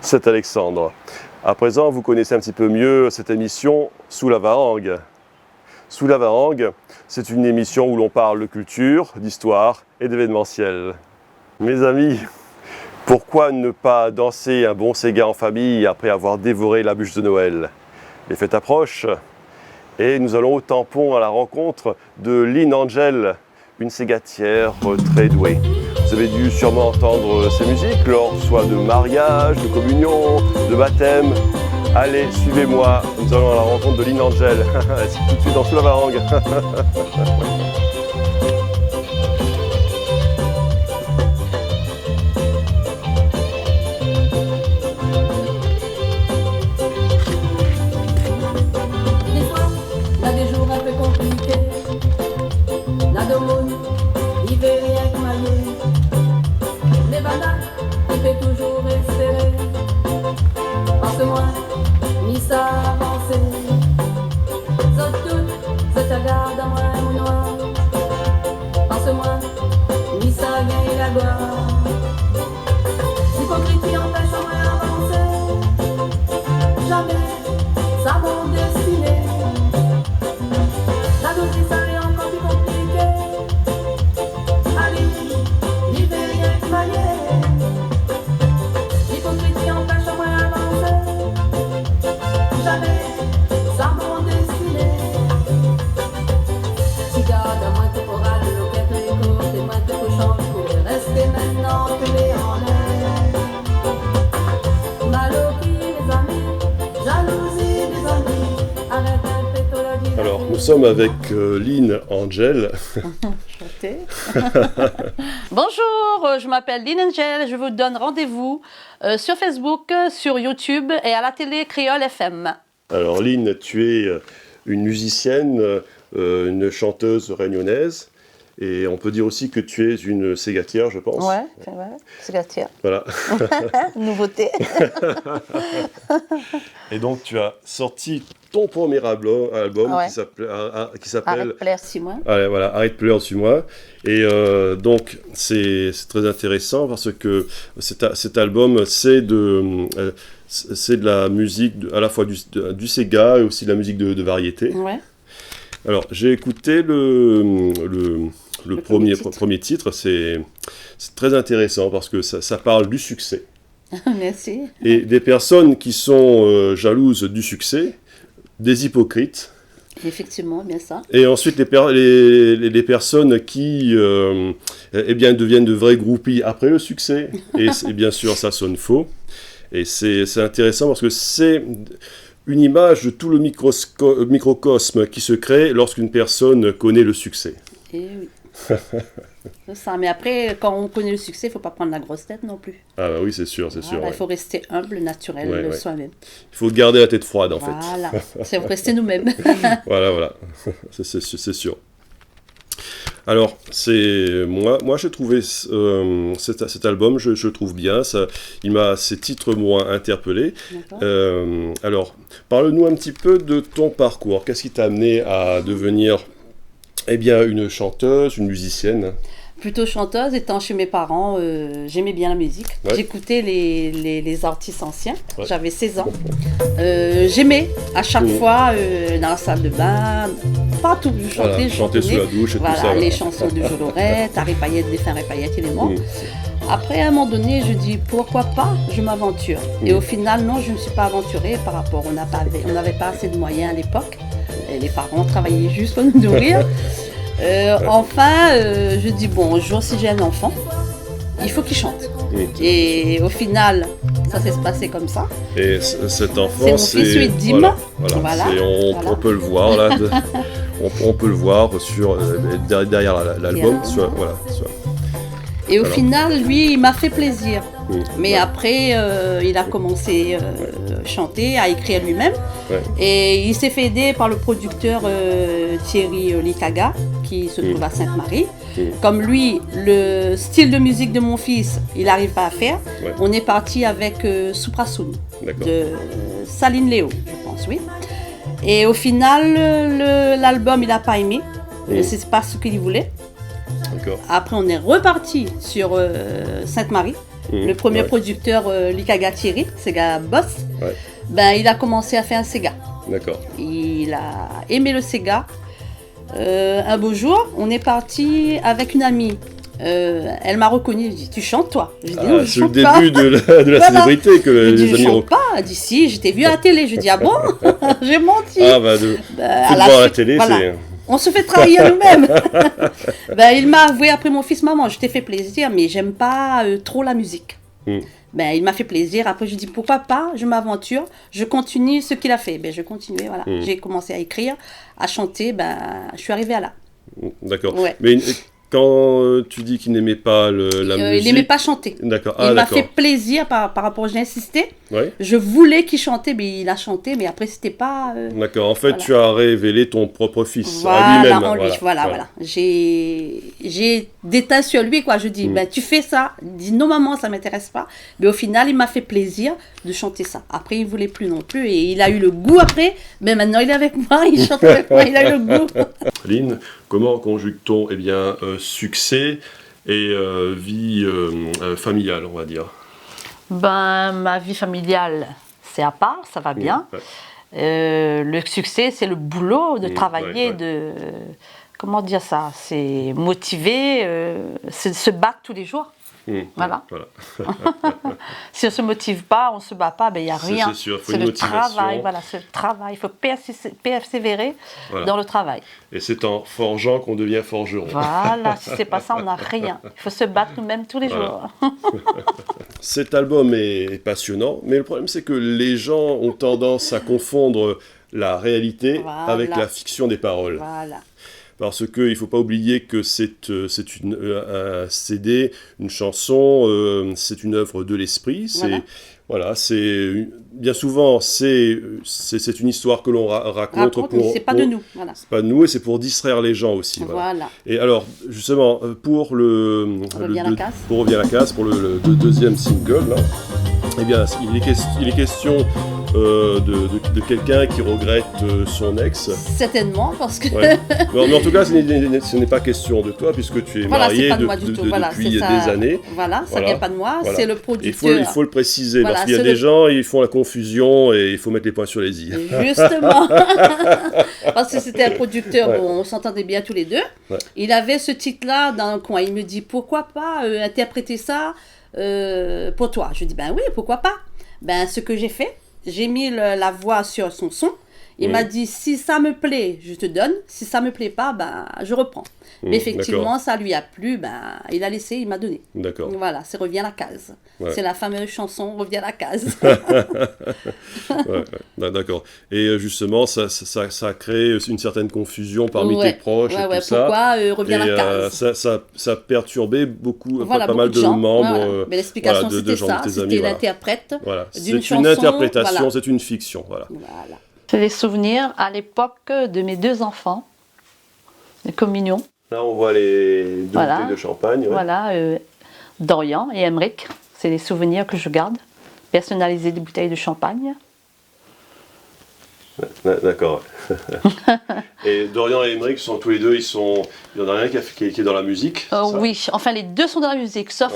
C'est Alexandre. À présent, vous connaissez un petit peu mieux cette émission Sous la Varangue. Sous la Varangue, c'est une émission où l'on parle de culture, d'histoire et d'événementiel. Mes amis, pourquoi ne pas danser un bon Sega en famille après avoir dévoré la bûche de Noël? Les fêtes approchent et nous allons au tampon à la rencontre de Lynn Angel, une ségatière très douée. Vous avez dû sûrement entendre ces musiques lors soit de mariage, de communion, de baptême. Allez, suivez-moi, nous allons à la rencontre de Lynn Angel. C'est tout de suite dans Sous la Varangue. Alors, nous sommes avec Lynn Angel. Bonjour, je m'appelle Lynn Angel, je vous donne rendez-vous sur Facebook, sur YouTube et à la télé Créole FM. Alors Lynn, tu es une musicienne, une chanteuse réunionnaise et on peut dire aussi que tu es une ségatière, je pense. Ouais, ségatière. Voilà. Nouveauté. Et donc tu as sorti ton premier album ouais. qui s'appelle Arrête de pleurer, suis-moi. Voilà, Arrête de pleurer, suis-moi. Et donc c'est très intéressant parce que cet album c'est de la musique à la fois du Sega et aussi de la musique de variété. Ouais. Alors j'ai écouté le premier titre, c'est très intéressant parce que ça parle du succès. Merci. Et des personnes qui sont jalouses du succès, des hypocrites. Effectivement, bien ça. Et ensuite les personnes qui eh bien, deviennent de vrais groupies après le succès. Et bien sûr, ça sonne faux. Et c'est intéressant parce que c'est une image de tout le microcosme qui se crée lorsqu'une personne connaît le succès. Et oui. C'est ça. Mais après, quand on connaît le succès, il ne faut pas prendre la grosse tête non plus. Ah bah oui, c'est sûr. Il Ouais. faut rester humble, naturel, soi-même. Il faut garder la tête froide, en fait. Voilà, c'est rester nous-mêmes. Voilà. C'est sûr. Alors, moi je trouvais cet album, je le trouve bien, ces titres m'ont interpellé. Alors, parle-nous un petit peu de ton parcours. Qu'est-ce qui t'a amené à devenir une chanteuse, une musicienne? Plutôt chanteuse, étant chez mes parents, j'aimais bien la musique. Ouais. J'écoutais les artistes anciens, j'avais 16 ans. J'aimais à chaque fois, dans la salle de bain, partout, je chantais. Chanter sous la douche et tout ça. Les chansons de Jolorette, Harry Paillette, Défunt Harry Paillette et les mots. Après, à un moment donné, je dis pourquoi pas, je m'aventure. Et au final, non, je ne me suis pas aventurée par rapport, on n'avait pas assez de moyens à l'époque. Et les parents travaillaient juste pour nous nourrir. Je dis bon, un jour si j'ai un enfant, il faut qu'il chante. Et au final, ça s'est passé comme ça. Et cet enfant, c'est mon fils Uedim. Voilà. On peut le voir là. On peut le voir derrière l'album. Et au final, lui, il m'a fait plaisir. Mais après, il a commencé à chanter, à écrire lui-même. Et il s'est fait aider par le producteur Thierry Likaga, qui se trouve à Sainte-Marie. Comme lui, le style de musique de mon fils, il n'arrive pas à faire. On est parti avec Suprasoun de Saline Léo, je pense, oui. Et au final, l'album, il n'a pas aimé. C'est pas ce qu'il voulait. Après, on est reparti sur Sainte-Marie. le premier producteur Likaga Thierry, Sega Boss, il a commencé à faire un Sega. D'accord. Il a aimé le Sega. Un beau jour, on est parti avec une amie. Elle m'a reconnue, elle dit tu chantes toi? Je dis non, je chante pas. C'est le début de la célébrité que les amis je chante pas. Elle dit si, je t'ai vu à la télé. Je dis ah bon? J'ai menti. Ah bah voir à la télé, c'est... On se fait trahir nous-mêmes. Il m'a avoué après mon fils, maman, je t'ai fait plaisir, mais j'aime pas trop la musique. Il m'a fait plaisir. Après, je dis pourquoi pas, je m'aventure, je continue ce qu'il a fait. Je continuais, voilà. J'ai commencé à écrire, à chanter. Je suis arrivée à là. D'accord. Ouais. Mais quand tu dis qu'il n'aimait pas la musique... Il n'aimait pas chanter. D'accord. Il m'a fait plaisir par rapport, j'ai insisté. Ouais. Je voulais qu'il chantait, mais il a chanté, mais après, c'était pas... D'accord. En fait, tu as révélé ton propre fils à lui-même. Voilà. J'ai détaillé sur lui, quoi. Je dis, tu fais ça. Il dit, non, maman, ça ne m'intéresse pas. Mais au final, il m'a fait plaisir de chanter ça. Après, il ne voulait plus non plus. Et il a eu le goût après. Mais maintenant, il est avec moi, il chante avec moi, il a eu le goût. Aline, comment conjugue-t-on succès et vie familiale, on va dire? Ma vie familiale, c'est à part, ça va bien. Le succès, c'est le boulot, de travailler, de... Comment dire ça? C'est motiver, c'est se battre tous les jours. Voilà. Si on ne se motive pas, on ne se bat pas, il n'y a rien. C'est sûr, c'est le travail, c'est le travail. Il faut persévérer dans le travail. Et c'est en forgeant qu'on devient forgeron. Voilà, si ce n'est pas ça, on n'a rien. Il faut se battre nous-mêmes tous les jours. Cet album est passionnant, mais le problème c'est que les gens ont tendance à confondre la réalité avec la fiction des paroles. Voilà. Parce qu'il ne faut pas oublier que c'est un CD, une chanson, c'est une œuvre de l'esprit. Bien souvent, c'est une histoire que l'on raconte c'est pas de nous. Voilà. C'est pas de nous et c'est pour distraire les gens aussi. Voilà. Et alors, justement, pour Revient la case, pour le deuxième single, là, il est question de quelqu'un qui regrette son ex. Certainement, parce que... Mais en tout cas, ce n'est pas question de toi, puisque tu es marié depuis des années. Voilà, ça ne vient pas de moi, c'est le producteur. Il faut le préciser, parce qu'il y a des gens, ils font la confusion et il faut mettre les points sur les i. Justement. Parce que c'était un producteur, on s'entendait bien tous les deux. Il avait ce titre-là dans le coin. Il me dit, pourquoi pas interpréter ça pour toi? Je dis, oui, pourquoi pas? Ce que j'ai fait, j'ai mis la voix sur son son. Il m'a dit, si ça me plaît, je te donne. Si ça me plaît pas, je reprends. Mais effectivement, ça lui a plu. Il a laissé, il m'a donné. D'accord. Voilà, c'est Revient à la case. C'est la fameuse chanson Revient à la case. D'accord. Et justement, ça crée une certaine confusion parmi tes proches et tout ça. Pourquoi Revient à la case? Ça a perturbé pas mal de membres. Mais l'explication, c'était ça. C'était l'interprète d'une chanson. C'est une interprétation, c'est une fiction. Voilà. C'est des souvenirs à l'époque de mes 2 enfants, de communion. Là, on voit les 2 bouteilles de champagne. Voilà, Dorian et Emmerich. C'est les souvenirs que je garde. Personnaliser des bouteilles de champagne. D'accord. Et Dorian et Emmerich sont tous les deux, il y en a un qui est dans la musique. Oui, enfin les 2 sont dans la musique, sauf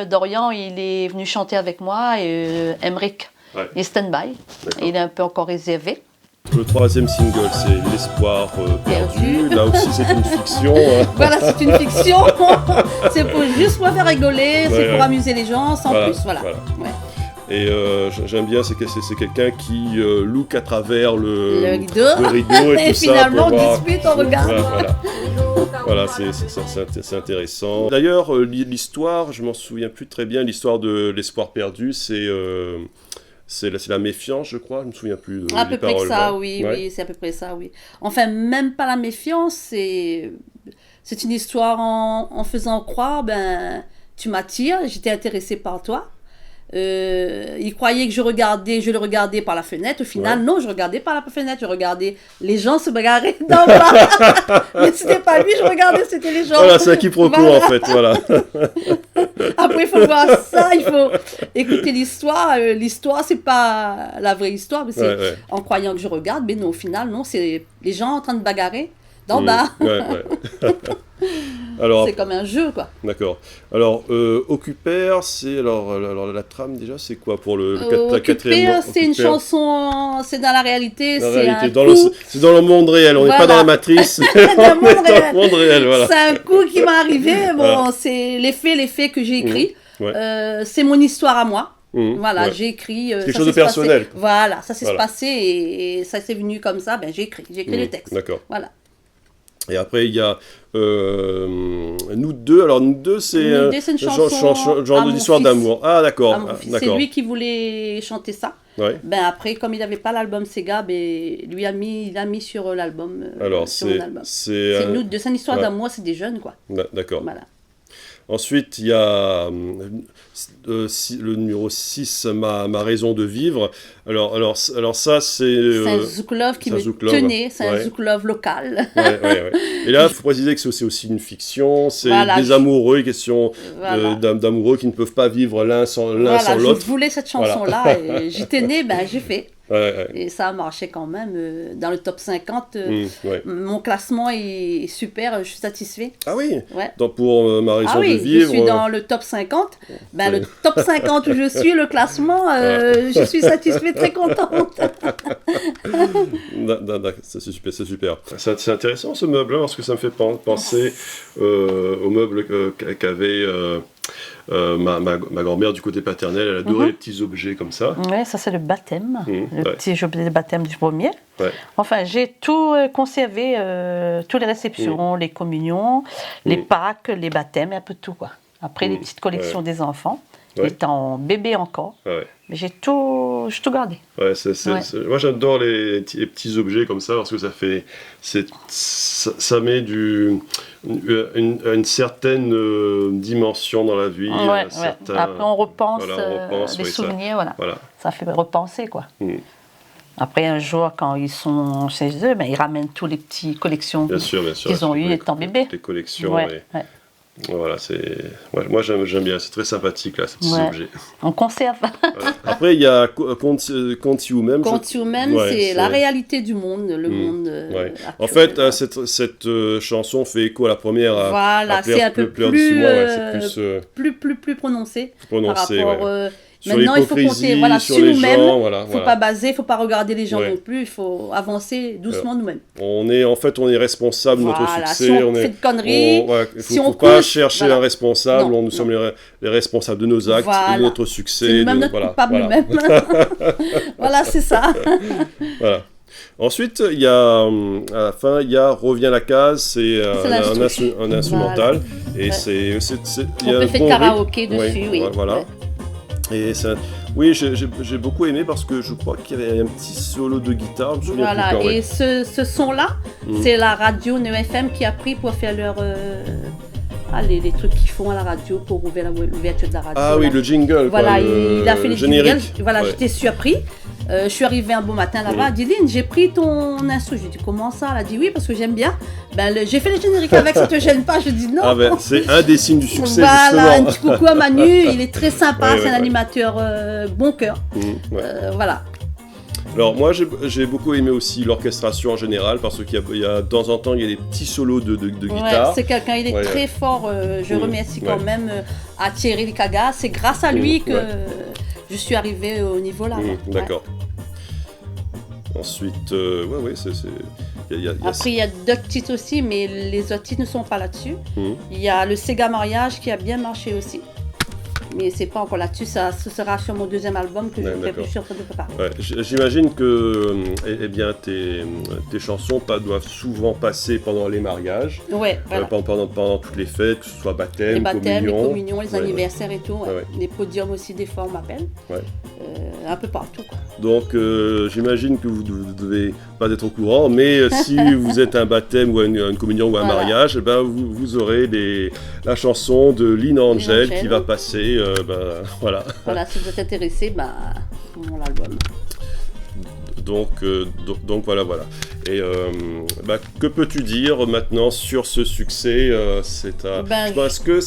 Dorian, il est venu chanter avec moi et Emmerich, il est stand-by. Il est un peu encore réservé. Le 3e single, c'est L'espoir perdu. Là aussi, c'est une fiction. Voilà, c'est une fiction. C'est juste pour faire rigoler, c'est pour amuser les gens, sans plus. Voilà. Et j'aime bien, c'est quelqu'un qui look à travers le rideau et tout finalement, ça. On dispute, on regarde. Voilà, c'est intéressant. D'ailleurs, l'histoire, je m'en souviens plus très bien, l'histoire de L'espoir perdu, c'est la méfiance, je crois, je ne me souviens plus à peu près que ça, oui, c'est à peu près ça, oui. Enfin, même pas la méfiance, c'est une histoire en faisant croire, tu m'attires, j'étais intéressée par toi. Il croyait que je le regardais par la fenêtre. Au final, non, je regardais par la fenêtre. Je regardais les gens se bagarrer d'en bas. Mais c'était pas lui, je regardais, c'était les gens. Voilà, c'est un quiproquo en fait. Voilà. Après, il faut voir ça, il faut écouter l'histoire. L'histoire, c'est pas la vraie histoire, mais c'est en croyant que je regarde. Mais non, au final, non, c'est les gens en train de bagarrer d'en bas. Alors, c'est comme un jeu, quoi. d'accord. Alors, Occuper, c'est alors la trame déjà, c'est quoi pour la quatrième? Occuper, c'est une chanson, c'est dans la réalité, La c'est réalité, un coup. c'est dans le monde réel. On n'est pas dans la matrice. Dans le monde On est dans réel. le monde réel, voilà. C'est un coup qui m'est arrivé. Bon, Voilà. c'est les faits que j'ai écrits. Ouais. C'est mon histoire à moi. Voilà, J'ai écrit. quelque chose de personnel. Voilà, ça s'est Voilà. passé et ça s'est venu comme ça. J'ai écrit le texte. D'accord. Voilà. Et après, il y a Nous deux. Alors, Nous deux, c'est Nous deux, c'est une chanson genre à mon d'histoire fils. d'amour. Ah, d'accord. À mon fils. C'est D'accord. lui qui voulait chanter ça. Ouais. Après, comme il n'avait pas l'album Sega, il a mis sur l'album. Alors, sur mon album. c'est Nous deux, c'est une histoire ouais. d'amour, c'est des jeunes, quoi. D'accord. Voilà. Ensuite, il y a le numéro 6, ma raison de vivre. Alors ça, c'est... C'est un Zouk Love qui c'est un me Zouk Love, tenait, c'est un ouais. Zouk Love local. Ouais. Et là, il faut préciser que c'est aussi une fiction, c'est Voilà, des amoureux, question Voilà. d'amoureux qui ne peuvent pas vivre l'un sans Voilà, l'autre. je voulais cette chanson-là et j'y tenais, j'ai fait. Ouais. Et ça a marché quand même. Dans le top 50, Ouais. mon classement est super, je suis satisfait. Ah oui, Ouais. donc pour ma raison Ah oui, de vivre... je suis dans le top 50. Le top 50 où je suis, le classement, je suis satisfait, très contente. C'est super. C'est intéressant ce meuble, parce que ça me fait penser au meuble qu'avait ma grand-mère du côté paternel. Elle adorait les petits objets comme ça. Oui, ça c'est le baptême, le ouais. petit objet de baptême du premier. Ouais. Enfin, j'ai tout conservé, toutes les réceptions, les communions, les Pâques, les baptêmes, un peu de tout, quoi. Après, les petites collections des enfants, étant bébé encore. Ouais. Mais j'ai tout gardé. Ouais, moi j'adore les petits objets comme ça parce que ça met une certaine dimension dans la vie. Après on repense, les oui, souvenirs, voilà. Ça fait repenser, quoi. Après un jour quand ils sont chez eux, ils ramènent tous les petits collections bien sûr, qu'ils ont eues étant bébés. Les collections. Ouais. Voilà, moi j'aime bien, c'est très sympathique là, ces petits objets. On conserve. Voilà. Après il y a Compte You Même. Compte You Même, c'est la réalité du monde, le monde. En fait, cette chanson fait écho à la première. Voilà, c'est un peu plus prononcé. Par rapport. Maintenant, il faut compter sur nous-mêmes. Il ne faut pas baser, il ne faut pas regarder les gens non plus. Il faut avancer doucement nous-mêmes. On est responsable de notre succès. Si on fait de conneries, il ne faut pas chercher un responsable. Nous sommes les responsables de nos actes et de notre succès. C'est nous-mêmes notre coupable nous-mêmes. Voilà, c'est ça. Voilà. Ensuite, il y a, à la fin, il y a Reviens la case, c'est un instrumental. Et on peut faire karaoké dessus, oui. Voilà. Et j'ai beaucoup aimé parce que je crois qu'il y avait un petit solo de guitare. Voilà, et ce son-là, c'est la radio Neo FM qui a pris pour faire leur... les trucs qu'ils font à la radio pour ouvrir l'ouverture de la radio. Ah oui, le jingle. Voilà, il a fait les génériques. Jingles. Voilà, j'étais surpris. Je suis arrivée un beau matin là-bas, elle dit Lynn, j'ai pris ton instru. J'ai dit comment ça? Elle a dit oui, parce que j'aime bien. J'ai fait les génériques avec, ça te gêne pas? Je dis non. C'est un des signes du succès. Voilà, un petit coucou à Manu, il est très sympa, c'est un animateur bon cœur. Voilà. Alors moi j'ai beaucoup aimé aussi l'orchestration en général parce qu'il y a de temps en temps il y a des petits solos de guitare. C'est quelqu'un, il est très fort. Je remercie quand même à Thierry Likaga. C'est grâce à lui que je suis arrivée au niveau là. D'accord. Ensuite, après il y a d'autres titres aussi, mais les autres titres ne sont pas là-dessus. Il y a le Sega Mariage qui a bien marché aussi. Mais c'est pas encore là-dessus, ce sera sur mon deuxième album que je suis en train de préparer. J'imagine que tes chansons doivent souvent passer pendant les mariages, voilà. pendant toutes les fêtes, que ce soit baptême, les communions, les anniversaires et tout. Les podiums aussi, des fois on m'appelle. Un peu partout. Quoi. Donc j'imagine que vous devez pas être au courant, mais si vous êtes un baptême ou une communion ou un mariage, vous aurez la chanson de Lynn Angel qui va passer. Voilà. Voilà, si vous êtes intéressé, mon album. Donc voilà. Et que peux-tu dire maintenant sur ce succès est-ce que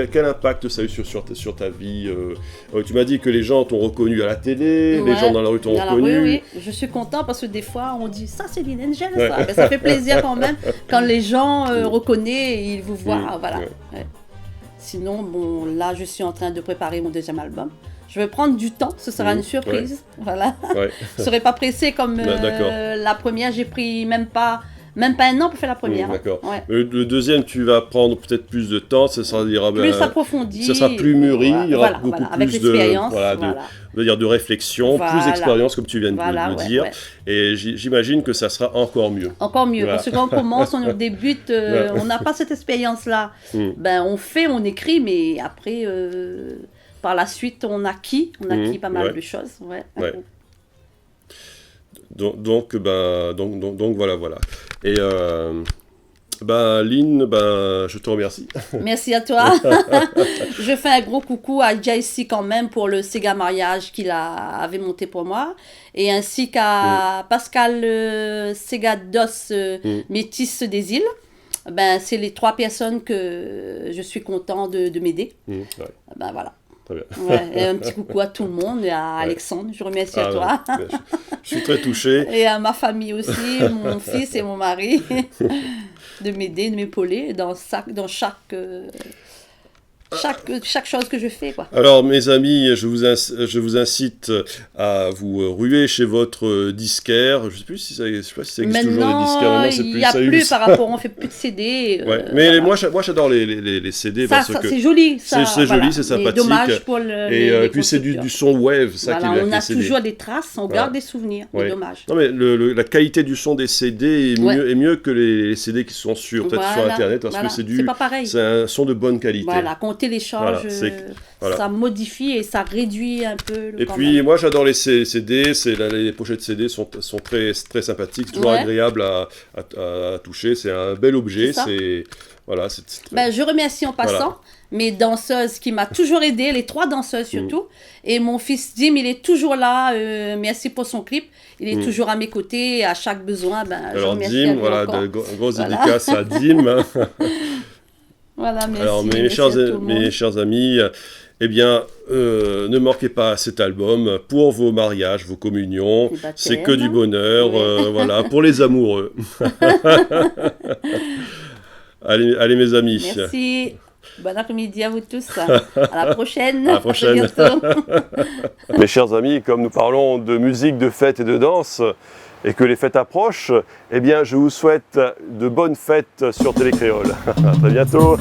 quel impact ça a eu sur ta vie tu m'as dit que les gens t'ont reconnu à la télé, les gens dans la rue t'ont reconnu. Oui. Je suis content parce que des fois on dit ça c'est Lynn Angel, ça. Ben, ça fait plaisir quand même quand les gens reconnaissent et ils vous voient. Voilà. Ouais. Sinon, bon, là je suis en train de préparer mon deuxième album. Je vais prendre du temps, ce sera une surprise. Voilà. Je ne serai pas pressée comme la première, j'ai pris même pas un an pour faire la première. D'accord. Le deuxième, tu vas prendre peut-être plus de temps, ça sera plus approfondi. Ça sera plus mûri, il y aura beaucoup avec plus de réflexion, plus d'expérience comme tu viens de le dire. Et j'imagine que ça sera encore mieux. Encore mieux, parce que quand on commence, on débute, on n'a pas cette expérience-là. Ben, on écrit, mais après, par la suite, on acquit pas mal de choses. Donc voilà. Et Lynn, je te remercie. Merci à toi. Je fais un gros coucou à JC quand même pour le Sega mariage qu'il avait monté pour moi. Et ainsi qu'à Pascal Sega Dos Métis des îles. Ben, c'est les 3 personnes que je suis content de m'aider. Ben voilà. Très bien. Et un petit coucou à tout le monde et à Alexandre, je remercie à toi. Je suis très touché. Et à ma famille aussi, mon fils et mon mari, de m'aider, de m'épauler dans chaque chose que je fais, quoi. Alors mes amis, je vous incite à vous ruer chez votre disquaire. Je ne sais pas si ça existe toujours les disquaires. Maintenant, il n'y a plus par rapport, on ne fait plus de CD. Mais moi j'adore les CD parce que c'est joli. C'est joli, c'est sympathique. Dommage pour les puis c'est du son wave, ça qui est bien. On a toujours des traces, on garde des souvenirs. C'est dommage. Non mais la qualité du son des CD est mieux que les CD qui sont sur Internet parce que c'est pas pareil. C'est un son de bonne qualité. Voilà, quand on télécharge. Ça modifie et ça réduit un peu le puis moi j'adore les CD, les pochettes CD sont très, très sympathiques, c'est toujours agréable à toucher, c'est un bel objet, je remercie en passant mes danseuses qui m'ont toujours aidé, les 3 danseuses surtout, et mon fils Dim il est toujours là, merci pour son clip, il est toujours à mes côtés, à chaque besoin, alors Dim, grosse dédicace à Dim. Voilà, merci. Alors mes chers amis, ne manquez pas cet album pour vos mariages, vos communions, c'est que du bonheur, pour les amoureux. allez mes amis. Merci. Bon après-midi à vous tous. À la prochaine. À la prochaine. À bientôt. Mes chers amis, comme nous parlons de musique, de fête et de danse, et que les fêtes approchent, je vous souhaite de bonnes fêtes sur Télé Créole. À très bientôt.